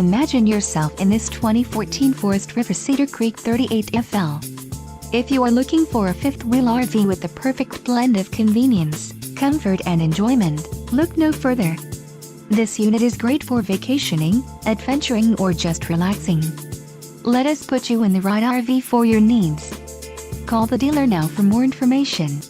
Imagine yourself in this 2014 Forest River Cedar Creek 38FL. If you are looking for a fifth-wheel RV with the perfect blend of convenience, comfort and enjoyment, look no further. This unit is great for vacationing, adventuring or just relaxing. Let us put you in the right RV for your needs. Call the dealer now for more information.